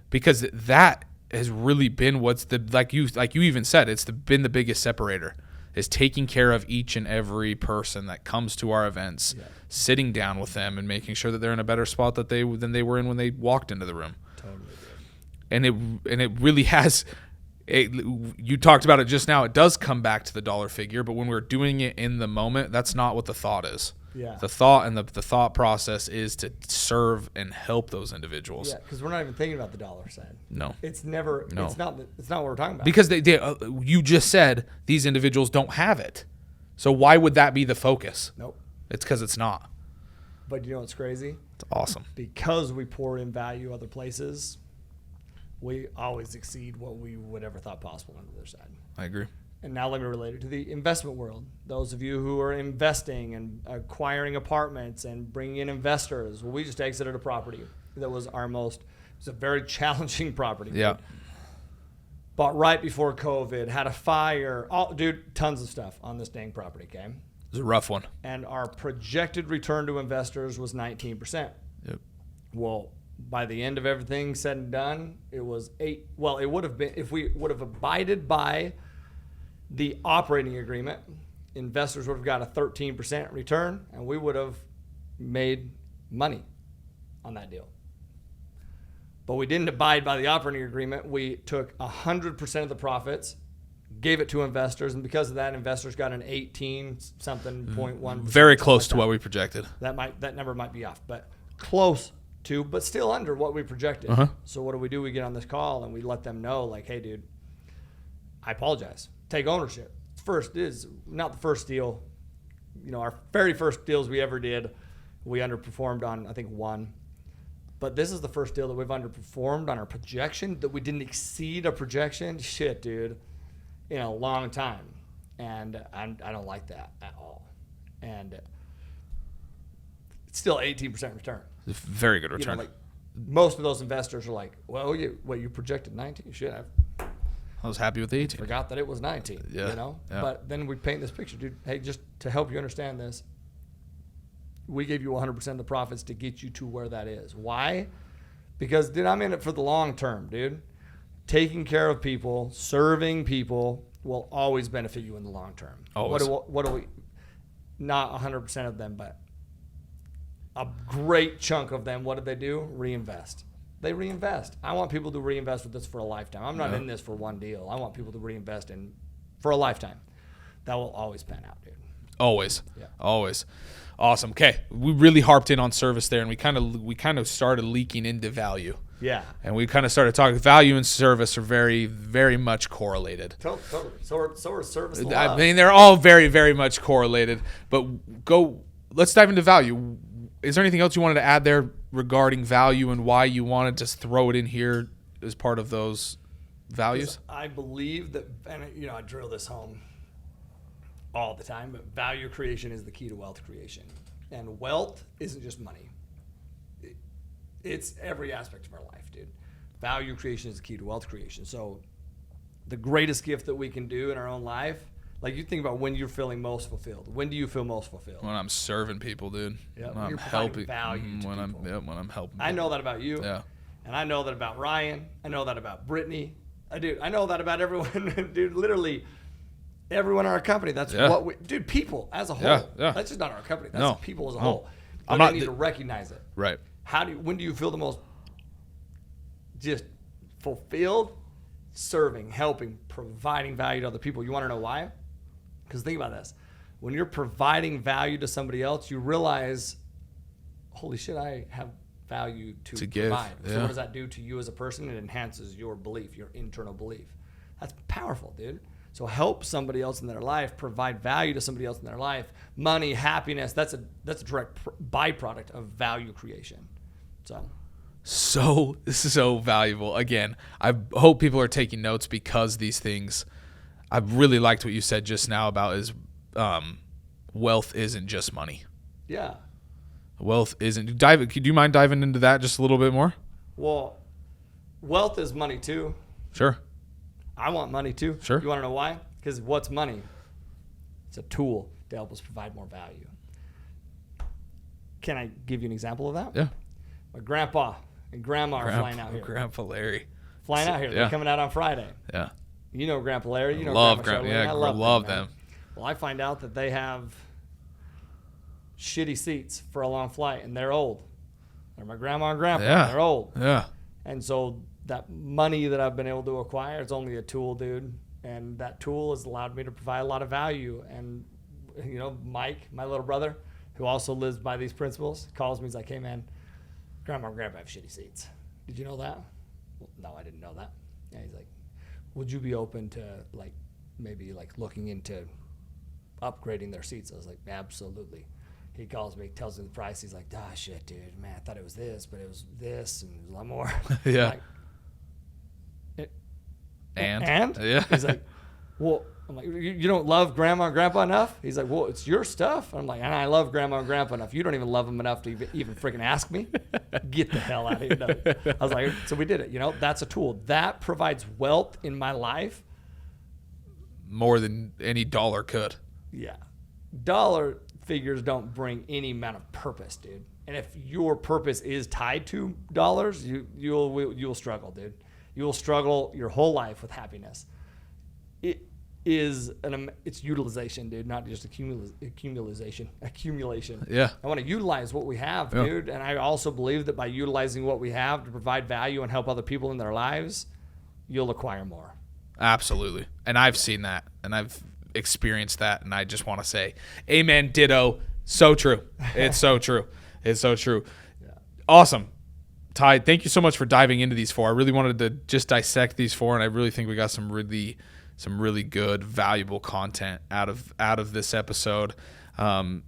because that has really been what's like you even said, it's been the biggest separator, is taking care of each and every person that comes to our events, sitting down with them and making sure that they're in a better spot than they were in when they walked into the room. Totally. And it really has. You talked about it just now. It does come back to the dollar figure, but when we're doing it in the moment, that's not what the thought is. Yeah. The thought and the thought process is to serve and help those individuals. Yeah, because we're not even thinking about the dollar side. No. It's never. No. It's not what we're talking about. Because you just said these individuals don't have it. So why would that be the focus? Nope. It's because it's not. But you know what's crazy? It's awesome. Because we pour in value other places, we always exceed what we would ever thought possible on the other side. I agree. And now let me relate it to the investment world. Those of you who are investing and acquiring apartments and bringing in investors, well, we just exited a property that was it was a very challenging property. Yeah. Bought right before COVID, had a fire, tons of stuff on this dang property, okay? It was a rough one. And our projected return to investors was 19%. Yep. Well, by the end of everything said and done, it was 8. Well, it would have been, if we would have abided by the operating agreement, investors would have got a 13% return, and we would have made money on that deal. But we didn't abide by the operating agreement. We took 100% of the profits, gave it to investors, and because of that, investors got an 18-something.1%. Very close to what we projected. That number might be off, but close to, but still under what we projected. Uh-huh. So what do? We get on this call and we let them know, like, hey, dude, I apologize. Take ownership. First is not the first deal. You know, our very first deals we ever did, we underperformed on, I think, one. But this is the first deal that we've underperformed on our projection, that we didn't exceed a projection. Shit, dude, in a long time. And I don't like that at all. And it's still 18% return. It's a very good return. You know, like, most of those investors are like, well, you projected 19? Shit, I was happy with the 18. Forgot that it was 19, Yeah. you know? Yeah. But then we paint this picture, dude. Hey, just to help you understand this, we gave you 100% of the profits to get you to where that is. Why? Because, dude, I'm in it for the long term, dude. Taking care of people, serving people will always benefit you in the long term. Always. What do we, not 100% of them, but a great chunk of them, what do? Reinvest. They reinvest. I want people to reinvest with this for a lifetime. I'm not in this for one deal. I want people to reinvest in for a lifetime. That will always pan out, dude. Always. Yeah. Always. Awesome. Okay. We really harped in on service there, and we kind of started leaking into value. Yeah. And we kind of started talking value and service are very, very much correlated. Totally. So are service and I love. mean, they're all very, very much correlated. But let's dive into value. Is there anything else you wanted to add there regarding value and why you wanted to throw it in here as part of those values? I believe that, and I drill this home all the time, but value creation is the key to wealth creation. And wealth isn't just money. It's every aspect of our life, dude. Value creation is the key to wealth creation. So the greatest gift that we can do in our own life, like you think about when you're feeling most fulfilled. When do you feel most fulfilled? When I'm serving people, dude. Yep. When I'm You're helping value to when people. I'm helping. I know that about you. Yeah. And I know that about Ryan. I know that about Brittany. I know that about everyone. Dude, literally everyone in our company. That's what we, dude, people as a whole. Yeah. That's just not our company. That's people as a whole. I'm But not they need to recognize it. Right. When do you feel the most just fulfilled? Serving, helping, providing value to other people. You want to know why? Because think about this. When you're providing value to somebody else, you realize, holy shit, I have value to give. provide. Yeah. So what does that do to you as a person? It enhances your belief, your internal belief. That's powerful, dude. So help somebody else in their life, provide value to somebody else in their life. Money, happiness, that's a direct byproduct of value creation. So so valuable. Again, I hope people are taking notes because these things, I really liked what you said just now about is wealth isn't just money. Yeah. Wealth isn't. Do you mind diving into that just a little bit more? Well, wealth is money too. Sure. I want money too. Sure. You want to know why? Because what's money? It's a tool to help us provide more value. Can I give you an example of that? Yeah. My grandpa and grandma are flying out here. Grandpa Larry. Flying out here. They're coming out on Friday. Yeah. You know Grandpa Larry. You know Grandpa. Yeah, I love them. Well, I find out that they have shitty seats for a long flight, and they're old. They're my grandma and grandpa. Yeah. They're old. Yeah. And so that money that I've been able to acquire is only a tool, dude. And that tool has allowed me to provide a lot of value. And, you know, Mike, my little brother, who also lives by these principles, calls me. He's like, hey, man, grandma and grandpa have shitty seats. Did you know that? Well, no, I didn't know that. And he's like, would you be open to, like, maybe, like, looking into upgrading their seats? I was like, absolutely. He calls me, tells me the price. He's like, shit, dude, man, I thought it was this, but it was this and a lot more. Yeah. Like, and? Yeah. He's like, well, I'm like, you don't love grandma and grandpa enough? He's like, well, it's your stuff. I'm like, and I love grandma and grandpa enough. You don't even love them enough to even freaking ask me. Get the hell out of here. No. I was like, so we did it. You know, that's a tool. That provides wealth in my life. More than any dollar could. Yeah. Dollar figures don't bring any amount of purpose, dude. And if your purpose is tied to dollars, you'll struggle, dude. You will struggle your whole life with happiness. It's utilization, dude, not just accumulation. Yeah. I want to utilize what we have, dude. And I also believe that by utilizing what we have to provide value and help other people in their lives, you'll acquire more. Absolutely. And I've seen that, and I've experienced that, and I just want to say, amen, ditto. So true. It's so true. It's so true. Yeah. Awesome. Ty, thank you so much for diving into these 4. I really wanted to just dissect these 4, and I really think we got some really good, valuable content out of this episode. I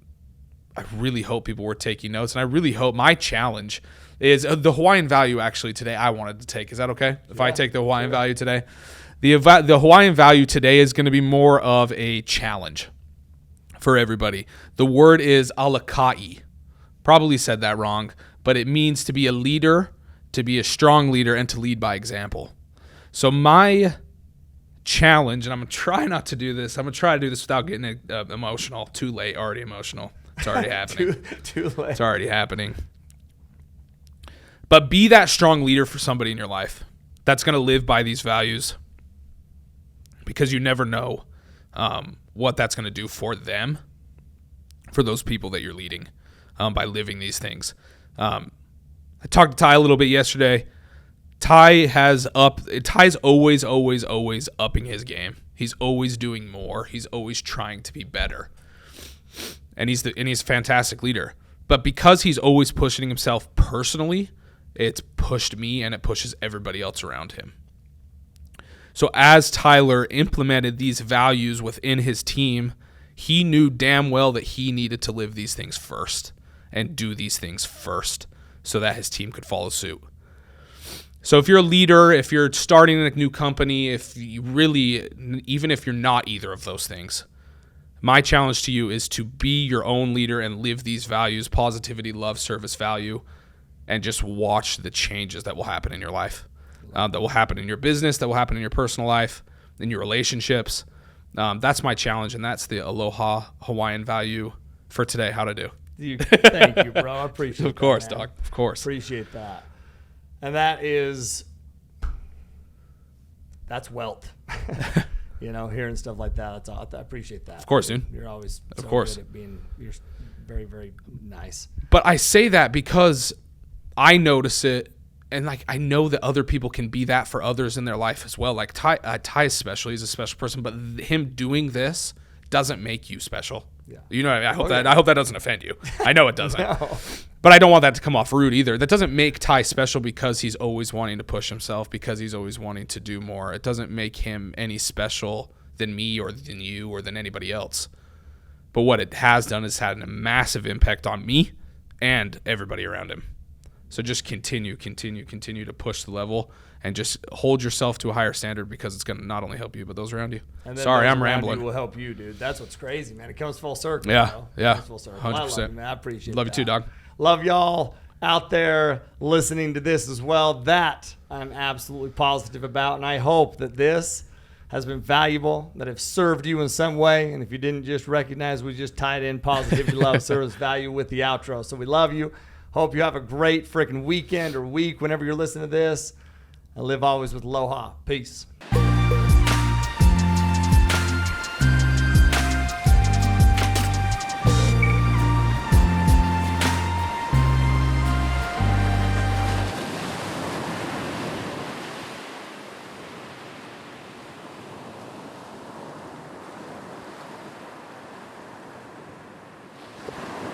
really hope people were taking notes, and I really hope my challenge is the Hawaiian value actually today I wanted to take. Is that okay? If I take the Hawaiian value today? The Hawaiian value today is going to be more of a challenge for everybody. The word is alakai. Probably said that wrong, but it means to be a leader, to be a strong leader, and to lead by example. So my challenge, and I'm going to try not to do this. I'm going to try to do this without getting emotional. Too late, already emotional. It's already happening. Too late. It's already happening. But be that strong leader for somebody in your life that's going to live by these values, because you never know what that's going to do for them, for those people that you're leading, by living these things. I talked to Ty a little bit yesterday. Ty's always upping his game. He's always doing more. He's always trying to be better. And he's a fantastic leader. But because he's always pushing himself personally, it's pushed me and it pushes everybody else around him. So as Tyler implemented these values within his team, he knew damn well that he needed to live these things first and do these things first so that his team could follow suit. So if you're a leader, if you're starting a new company, even if you're not either of those things, my challenge to you is to be your own leader and live these values: positivity, love, service, value, and just watch the changes that will happen in your life, that will happen in your business, that will happen in your personal life, in your relationships. That's my challenge, and that's the Aloha Hawaiian value for today. How to do. Thank you, bro. I appreciate it. Of course, Doc. Of course. Appreciate that. And that's wealth. You know, hearing stuff like that, that's all. I appreciate that. Of course, dude. You're always of course good at you're very, very nice. But I say that because I notice it, and like I know that other people can be that for others in their life as well. Like Ty especially, he's a special person, but him doing this doesn't make you special. Yeah. You know, I hope that doesn't offend you. I know it doesn't. No. But I don't want that to come off rude either. That doesn't make Ty special because he's always wanting to push himself, because he's always wanting to do more. It doesn't make him any special than me or than you or than anybody else. But what it has done is had a massive impact on me and everybody around him. So just continue to push the level and just hold yourself to a higher standard, because it's going to not only help you, but those around you. Sorry, I'm rambling. You will help you, dude. That's what's crazy, man. It comes full circle. Yeah, bro. yeah. It comes full circle. 100%. I love you, man. I appreciate it. Love you too, dog. Love y'all out there listening to this as well. That I'm absolutely positive about, and I hope that this has been valuable, that have served you in some way. And if you didn't just recognize, we just tied in positivity, love, service, value with the outro. So we love you. Hope you have a great freaking weekend or week whenever you're listening to this. And live always with aloha. Peace.